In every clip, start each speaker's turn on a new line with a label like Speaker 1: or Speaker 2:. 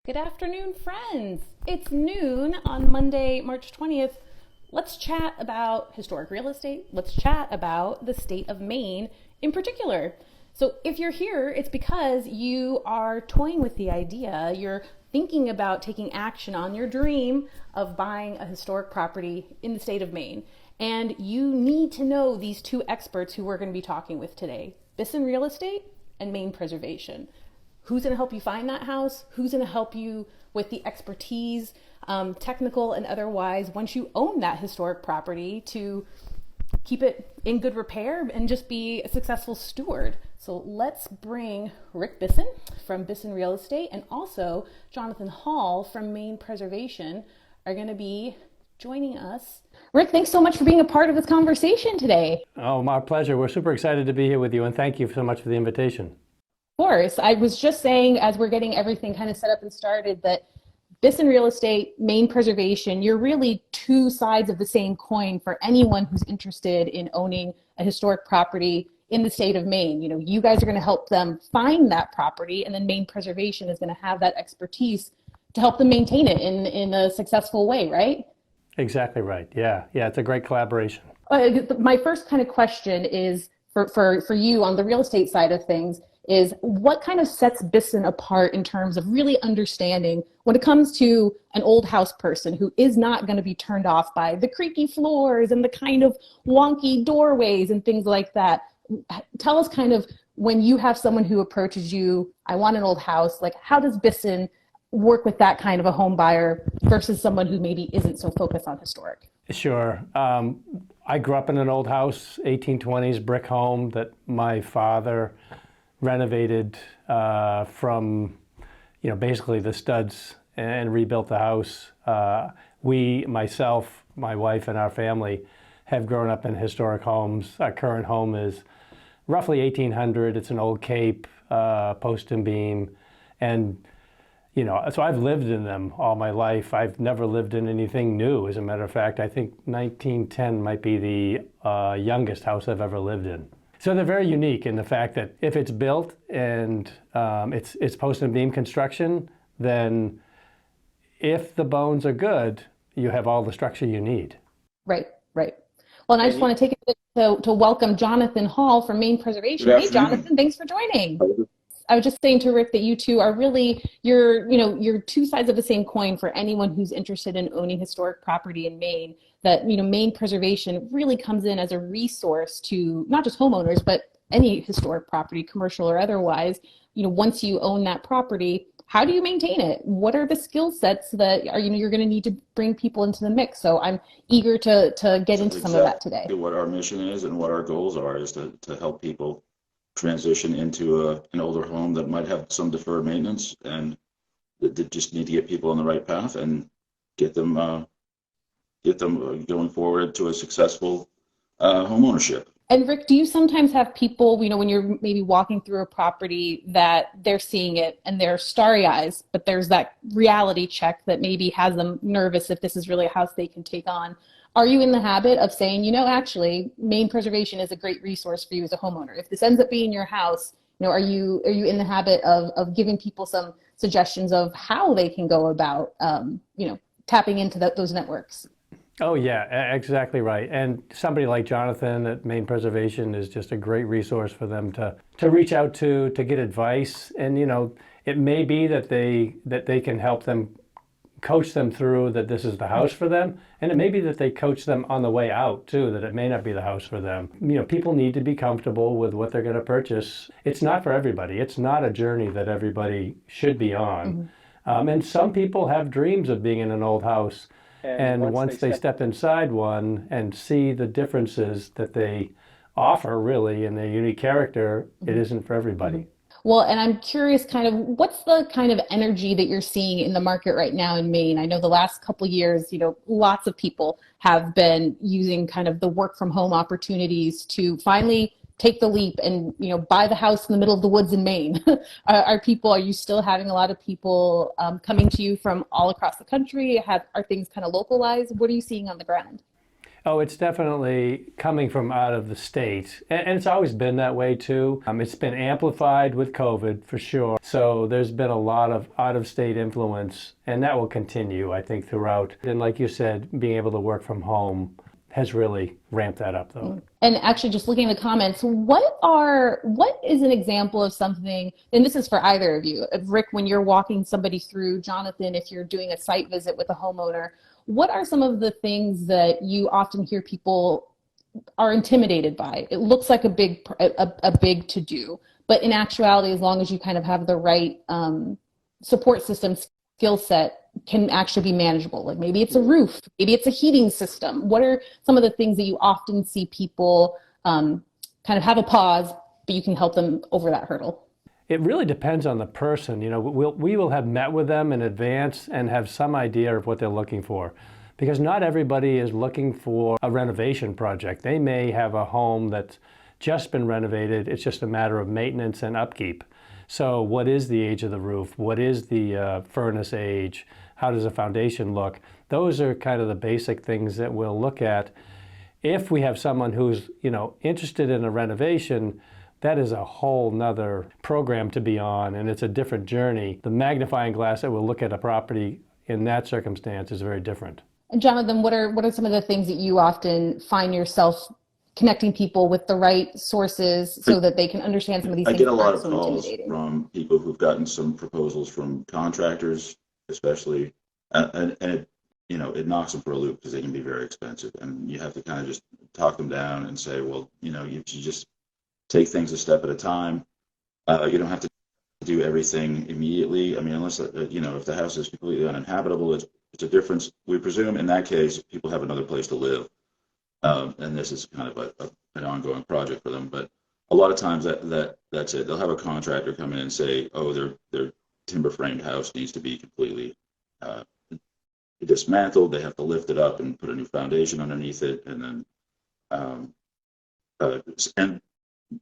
Speaker 1: Good afternoon, friends. It's noon on Monday, March 20th. Let's chat about historic real estate. Let's chat about the state of Maine in particular. So if you're here, it's because you are toying with the idea. You're thinking about taking action on your dream of buying a historic property in the state of Maine. And you need to know these two experts who we're going to be talking with today, Bisson Real Estate and Maine Preservation. Who's going to help you find that house? Who's going to help you with the expertise, technical and otherwise, once you own that historic property to keep it in good repair and just be a successful steward? So let's bring Rick Bisson from Bisson Real Estate and also Jonathan Hall from Maine Preservation are going to be joining us. Rick, thanks so much for being a part of this conversation today.
Speaker 2: Oh, my pleasure. We're super excited to be here with you, and thank you so much for the invitation.
Speaker 1: Of course. I was just saying, as we're getting everything kind of set up and started, that Bisson Real Estate, Maine Preservation, you're really two sides of the same coin for anyone who's interested in owning a historic property in the state of Maine. You know, you guys are going to help them find that property, and then Maine Preservation is going to have that expertise to help them maintain it in a successful way, right?
Speaker 2: Exactly right. Yeah, it's a great collaboration.
Speaker 1: My first kind of question is for you on the real estate side of things is what kind of sets Bisson apart in terms of really understanding when it comes to an old house person who is not going to be turned off by the creaky floors and the kind of wonky doorways and things like that. Tell us kind of when you have someone who approaches you, I want an old house, like how does Bisson work with that kind of a home buyer versus someone who maybe isn't so focused on historic?
Speaker 2: Sure. I grew up in an old house, 1820s brick home that my father renovated from, basically the studs and rebuilt the house. Myself, my wife, and our family have grown up in historic homes. Our current home is roughly 1800. It's an old cape, post and beam. And, so I've lived in them all my life. I've never lived in anything new. As a matter of fact, I think 1910 might be the youngest house I've ever lived in. So they're very unique in the fact that if it's built and it's post and beam construction, then if the bones are good, you have all the structure you need.
Speaker 1: Right. Well, and I just want to take a minute to welcome Jonathan Hall from Maine Preservation. Hey, Jonathan, thanks for joining. I was just saying to Rick that you two are really, you're two sides of the same coin for anyone who's interested in owning historic property in Maine. That, Maine Preservation really comes in as a resource to not just homeowners, but any historic property, commercial or otherwise. Once you own that property, how do you maintain it? What are the skill sets that you're going to need to bring people into the mix? So I'm eager to get into some of that today.
Speaker 3: What our mission is and what our goals are is to help people transition into an older home that might have some deferred maintenance, and that just need to get people on the right path and get them going forward to a successful home ownership.
Speaker 1: And Rick, do you sometimes have people, when you're maybe walking through a property that they're seeing it and they're starry eyes, but there's that reality check that maybe has them nervous if this is really a house they can take on? Are you in the habit of saying, actually, Maine Preservation is a great resource for you as a homeowner? If this ends up being your house, are you in the habit of giving people some suggestions of how they can go about, tapping into those networks?
Speaker 2: Oh, yeah, exactly right. And somebody like Jonathan at Maine Preservation is just a great resource for them to reach out to get advice. And, it may be that they can help them coach them through that this is the house for them. And it may be that they coach them on the way out too, that it may not be the house for them. People need to be comfortable with what they're going to purchase. It's not for everybody. It's not a journey that everybody should be on. Mm-hmm. And some people have dreams of being in an old house. And once they step inside one and see the differences that they offer really in their unique character, mm-hmm. It isn't for everybody. Mm-hmm.
Speaker 1: Well, and I'm curious kind of what's the kind of energy that you're seeing in the market right now in Maine? I know the last couple of years, lots of people have been using kind of the work from home opportunities to finally take the leap and, buy the house in the middle of the woods in Maine. Are you still having a lot of people coming to you from all across the country? Are things kind of localized? What are you seeing on the ground?
Speaker 2: Oh, it's definitely coming from out of the state. And it's always been that way too. It's been amplified with COVID for sure. So there's been a lot of out of state influence, and that will continue, I think, throughout. And like you said, being able to work from home has really ramped that up though.
Speaker 1: And actually, just looking at the comments, what is an example of something, and this is for either of you, Rick, when you're walking somebody through, Jonathan, if you're doing a site visit with a homeowner, what are some of the things that you often hear people are intimidated by? It looks like a big to do, but in actuality, as long as you kind of have the right support system skill set, can actually be manageable. Like maybe it's a roof, maybe it's a heating system. What are some of the things that you often see people kind of have a pause, but you can help them over that hurdle?
Speaker 2: It really depends on the person. You know, we will have met with them in advance and have some idea of what they're looking for. Because not everybody is looking for a renovation project. They may have a home that's just been renovated. It's just a matter of maintenance and upkeep. So what is the age of the roof? What is the furnace age? How does the foundation look? Those are kind of the basic things that we'll look at. If we have someone who's, interested in a renovation, that is a whole nother program to be on, and it's a different journey. The magnifying glass that will look at a property in that circumstance is very different.
Speaker 1: And Jonathan, what are some of the things that you often find yourself connecting people with the right sources so that they can understand some of these
Speaker 3: I
Speaker 1: things
Speaker 3: get a
Speaker 1: that
Speaker 3: lot
Speaker 1: aren't
Speaker 3: of
Speaker 1: so
Speaker 3: calls
Speaker 1: intimidating?
Speaker 3: from people who've gotten some proposals from contractors, especially, and it knocks them for a loop because they can be very expensive, and you have to kind of just talk them down and say, well, you just take things a step at a time. You don't have to do everything immediately. I mean, unless if the house is completely uninhabitable, it's a difference. We presume in that case people have another place to live, and this is kind of an ongoing project for them. But a lot of times that's it. They'll have a contractor come in and say, oh, their timber framed house needs to be completely dismantled. They have to lift it up and put a new foundation underneath it, and then and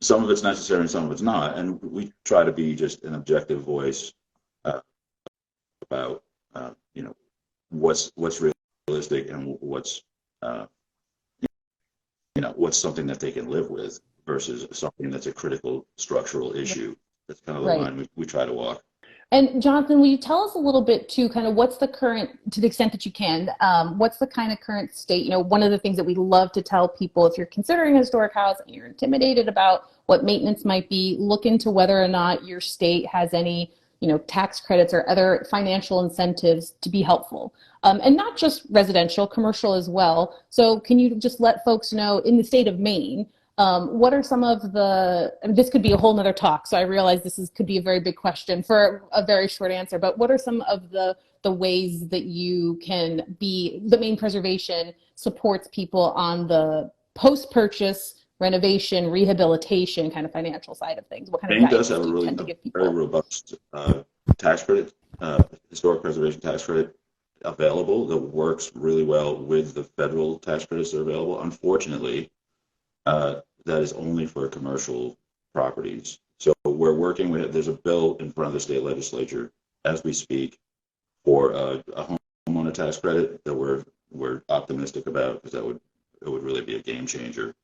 Speaker 3: some of it's necessary and some of it's not. And we try to be just an objective voice about what's realistic and what's what's something that they can live with versus something that's a critical structural issue. That's kind of the line we try to walk.
Speaker 1: And Jonathan, will you tell us a little bit too, kind of what's the current, to the extent that you can, what's the kind of current state? One of the things that we love to tell people, if you're considering a historic house and you're intimidated about what maintenance might be, look into whether or not your state has any, tax credits or other financial incentives to be helpful. And not just residential, commercial as well. So can you just let folks know in the state of Maine, what are some of and this could be a whole nother talk, so I realize could be a very big question for a very short answer, but what are some of the ways that the Maine Preservation supports people on the post-purchase renovation, rehabilitation kind of financial side of things? What kind of
Speaker 3: Maine
Speaker 1: guidance
Speaker 3: does have
Speaker 1: do
Speaker 3: a
Speaker 1: you
Speaker 3: really
Speaker 1: tend to give people?
Speaker 3: very robust tax credit, historic preservation tax credit available that works really well with the federal tax credits that are available. Unfortunately, that is only for commercial properties. So we're working with, there's a bill in front of the state legislature as we speak for a homeowner tax credit that we're optimistic about, because it would really be a game changer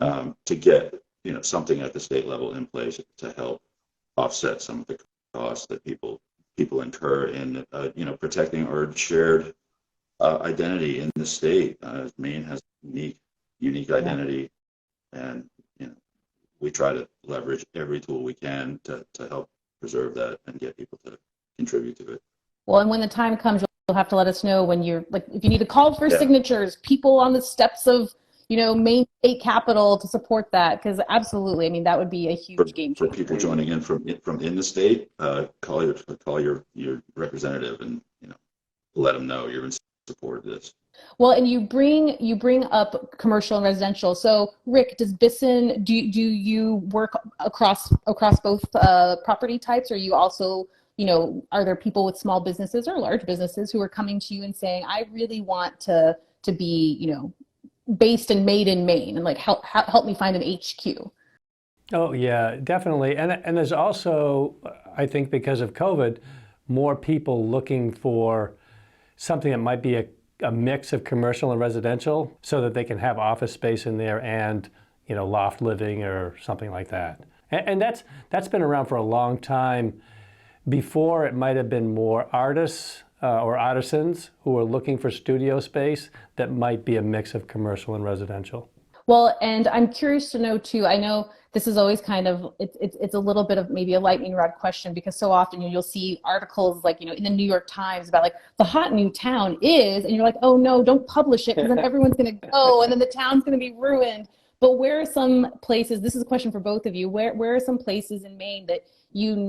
Speaker 3: to get something at the state level in place to help offset some of the costs that people incur in protecting our shared identity in the state. Maine has unique identity, and we try to leverage every tool we can to help preserve that and get people to contribute to it.
Speaker 1: Well, and when the time comes, you'll have to let us know when you're if you need to call for signatures, people on the steps of Maine State Capitol to support that, because absolutely, I mean, that would be a huge game changer.
Speaker 3: For people joining in from in the state, call your representative and let them know you're in support of this.
Speaker 1: Well, and you bring up commercial and residential. So, Rick, does Bisson do you work across both property types, or are you also are there people with small businesses or large businesses who are coming to you and saying, I really want to be based and made in Maine, and help me find an HQ?
Speaker 2: Oh yeah, definitely. And there's also, I think because of COVID, more people looking for something that might be a a mix of commercial and residential so that they can have office space in there and, loft living or something like that. And that's been around for a long time. Before, it might have been more artists or artisans who were looking for studio space that might be a mix of commercial and residential.
Speaker 1: Well, and I'm curious to know too, I know this is always kind of, it's a little bit of maybe a lightning rod question, because so often you'll see articles like, in the New York Times about like the hot new town is, and you're like, oh no, don't publish it because then everyone's going to go and then the town's going to be ruined. But where are some places, this is a question for both of you, where are some places in Maine that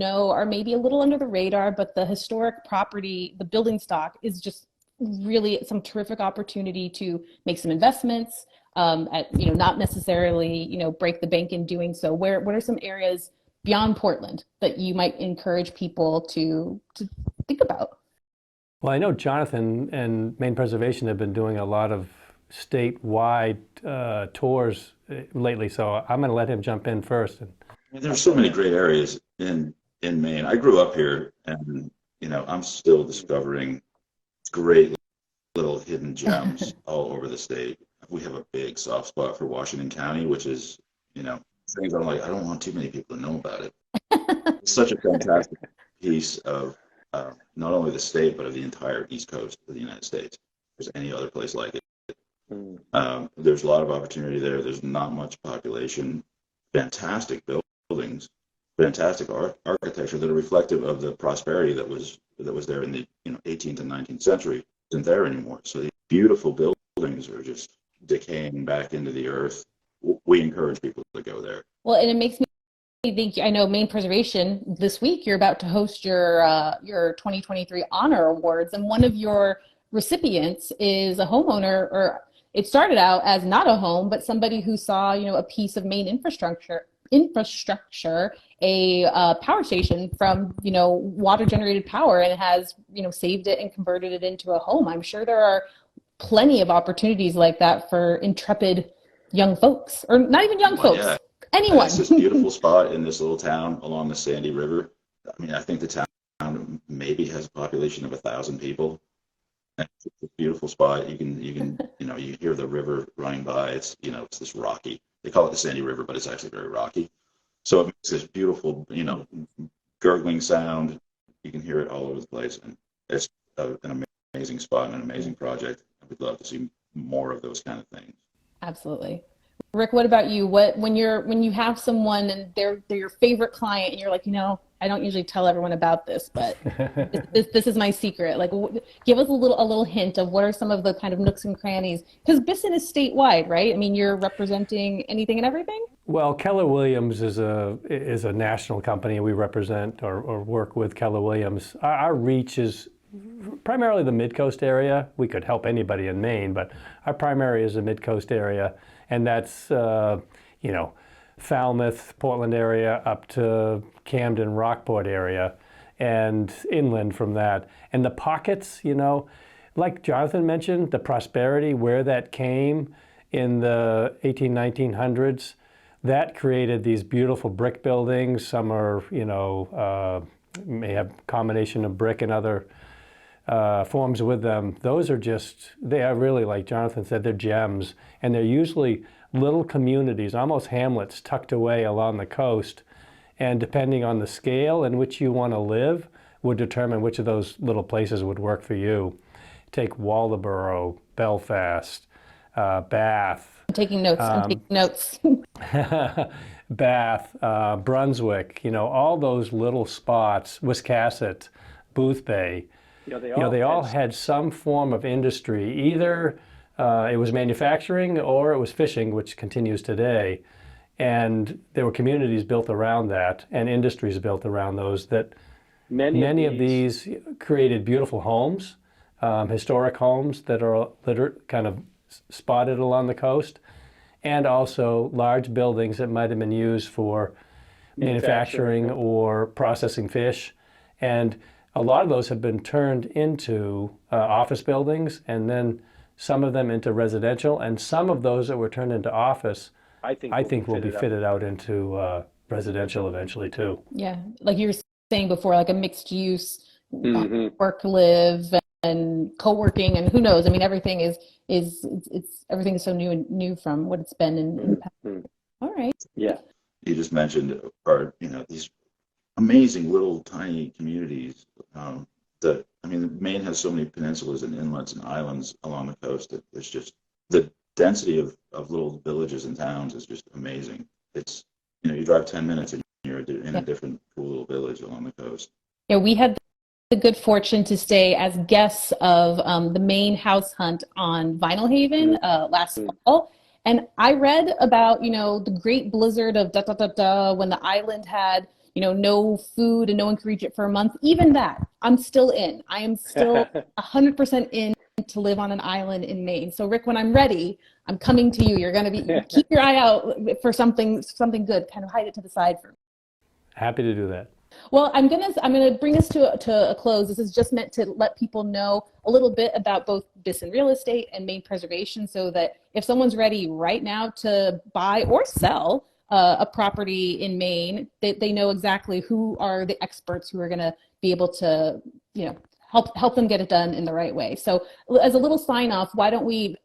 Speaker 1: are maybe a little under the radar, but the historic property, the building stock is just really some terrific opportunity to make some investments, not necessarily, break the bank in doing so. What are some areas beyond Portland that you might encourage people to think about?
Speaker 2: Well, I know Jonathan and Maine Preservation have been doing a lot of statewide tours lately, so I'm going to let him jump in first.
Speaker 3: There's so many great areas in Maine. I grew up here, and I'm still discovering great little hidden gems all over the state. We have a big soft spot for Washington County, which is, things I'm like, I don't want too many people to know about it. It's such a fantastic piece of not only the state, but of the entire East Coast of the United States. There's any other place like it. There's a lot of opportunity there. There's not much population. Fantastic buildings, fantastic architecture that are reflective of the prosperity that was there in the 18th and 19th century. Isn't there anymore. So these beautiful buildings are just decaying back into the earth. We encourage people to go there.
Speaker 1: Well, and it makes me think, I know Maine Preservation, this week you're about to host your 2023 Honor Awards, and one of your recipients is a homeowner, or it started out as not a home, but somebody who saw, a piece of Maine infrastructure, a power station from, water generated power, and has, saved it and converted it into a home. I'm sure there are plenty of opportunities like that for intrepid young folks, or not even young folks,
Speaker 3: yeah.
Speaker 1: Anyone.
Speaker 3: It's this beautiful spot in this little town along the Sandy River. I mean, I think the town maybe has a population of 1,000 people. It's a beautiful spot. You can you hear the river running by. It's it's this rocky. They call it the Sandy River, but it's actually very rocky. So it makes this beautiful gurgling sound. You can hear it all over the place, and it's an amazing spot and an amazing project. We'd love to see more of those kind of things.
Speaker 1: Absolutely. Rick, what about you? When you have someone and they're your favorite client, and you're like, I don't usually tell everyone about this, but this is my secret. Like, give us a little hint of what are some of the kind of nooks and crannies, because Bisson is statewide, right? I mean, you're representing anything and everything.
Speaker 2: Well, Keller Williams is a national company. We represent or work with Keller Williams. Our reach is primarily the Mid-Coast area. We could help anybody in Maine, but our primary is the Mid-Coast area, and that's Falmouth, Portland area up to Camden, Rockport area, and inland from that. And the pockets, like Jonathan mentioned, the prosperity, where that came in the 1900s, that created these beautiful brick buildings. Some are, may have combination of brick and other forms with them. They are really, like Jonathan said, they're gems, and they're usually little communities, almost hamlets tucked away along the coast, and depending on the scale in which you want to live would determine which of those little places would work for you. Take Waldoboro, Belfast, Bath.
Speaker 1: I'm taking notes.
Speaker 2: Bath, Brunswick, all those little spots, Wiscasset, Boothbay. They all had some form of industry. Either it was manufacturing or it was fishing, which continues today. And there were communities built around that and industries built around those that many of these created beautiful homes, historic homes that are kind of spotted along the coast, and also large buildings that might have been used for manufacturing or processing fish. And a lot of those have been turned into office buildings, and then some of them into residential, and some of those that were turned into office, I think will be fitted out into residential eventually too.
Speaker 1: Yeah, like you were saying before, like a mixed use, work, live, and co-working and who knows? I mean, everything everything is so new from what it's been in the past. All right.
Speaker 4: Yeah.
Speaker 3: You just mentioned are, these amazing little tiny communities that, I mean, Maine has so many peninsulas and inlets and islands along the coast that it's just the density of little villages and towns is just amazing. It's, you drive 10 minutes and you're in a different cool little village along the coast.
Speaker 1: Yeah, we had the good fortune to stay as guests of the Maine house hunt on Vinyl Haven last fall. And I read about, the great blizzard of when the island had, no food and no one could reach it for a month. Even that, I'm still in. I am still 100% in to live on an island in Maine. So Rick, when I'm ready, I'm coming to you. You're going to be, keep your eye out for something good, kind of hide it to the side for me.
Speaker 2: Happy to do that.
Speaker 1: Well, I'm gonna bring us to a close. This is just meant to let people know a little bit about both Bisson Real Estate and Maine Preservation, so that if someone's ready right now to buy or sell a property in Maine, they know exactly who are the experts who are going to be able to, help them get it done in the right way. So, as a little sign off, why don't we?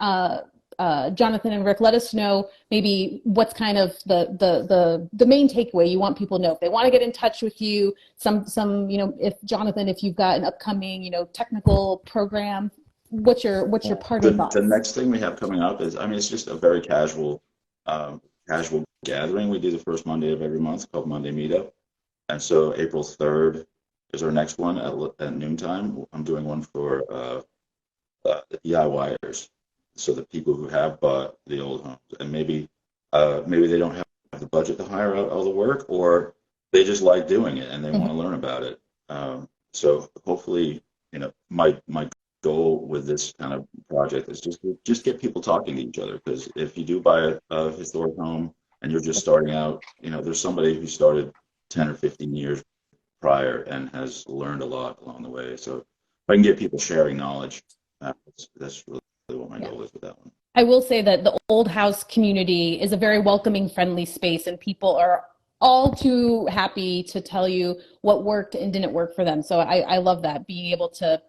Speaker 1: Jonathan and Rick, let us know maybe what's kind of the main takeaway you want people to know. If they want to get in touch with you, some if Jonathan, if you've got an upcoming, technical program, what's your parting thoughts?
Speaker 3: The next thing we have coming up is, it's just a very casual gathering. We do the first Monday of every month called Monday Meetup. And so April 3rd is our next one at noontime. I'm doing one for the DIYers. So the people who have bought the old homes, and maybe they don't have the budget to hire out all the work, or they just like doing it and they want to learn about it. So hopefully, my goal with this kind of project is just get people talking to each other. Because if you do buy a historic home and you're just starting out, there's somebody who started 10 or 15 years prior and has learned a lot along the way. So if I can get people sharing knowledge, that's really what my goal is with that one.
Speaker 1: I will say that the old house community is a very welcoming, friendly space, and people are all too happy to tell you what worked and didn't work for them. So I love that, being able to,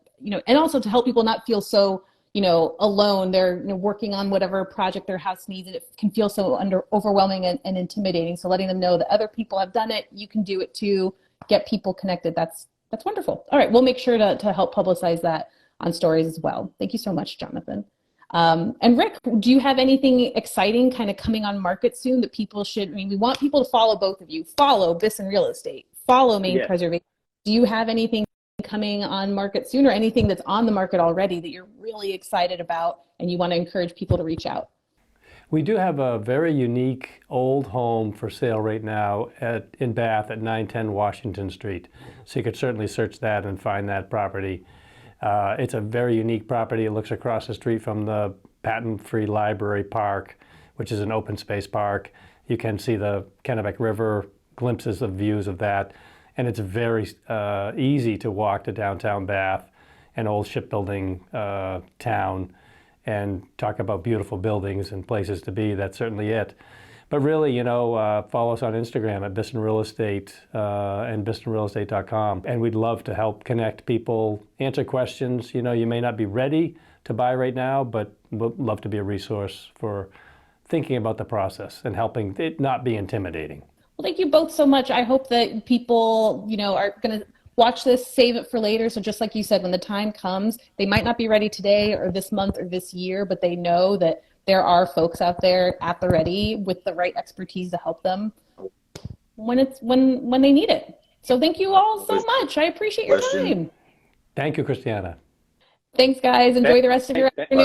Speaker 1: and also to help people not feel so, alone. They're working on whatever project their house needs, and it can feel so overwhelming and intimidating. So letting them know that other people have done it, you can do it too, get people connected. That's wonderful. All right, we'll make sure to help publicize that on stories as well. Thank you so much, Jonathan. And Rick, do you have anything exciting kind of coming on market soon that people should, we want people to follow both of you. Follow Bisson Real Estate, follow Maine Preservation. Do you have anything coming on market soon, or anything that's on the market already that you're really excited about and you want to encourage people to reach out?
Speaker 2: We do have a very unique old home for sale right now in Bath at 910 Washington Street. So you could certainly search that and find that property. It's a very unique property. It looks across the street from the patent-free library park, which is an open space park. You can see the Kennebec River, glimpses of views of that. And it's very easy to walk to downtown Bath, an old shipbuilding town, and talk about beautiful buildings and places to be. That's certainly it. But really, follow us on Instagram at Bisson Real Estate and BissonRealEstate.com. And we'd love to help connect people, answer questions. You may not be ready to buy right now, but we'd love to be a resource for thinking about the process and helping it not be intimidating.
Speaker 1: Well, thank you both so much. I hope that people, are going to watch this, save it for later. So just like you said, when the time comes, they might not be ready today or this month or this year, but they know that there are folks out there at the ready with the right expertise to help them when they need it. So thank you all so much. I appreciate your time.
Speaker 2: Thank you, Christiana.
Speaker 1: Thanks, guys. Enjoy the rest of your afternoon.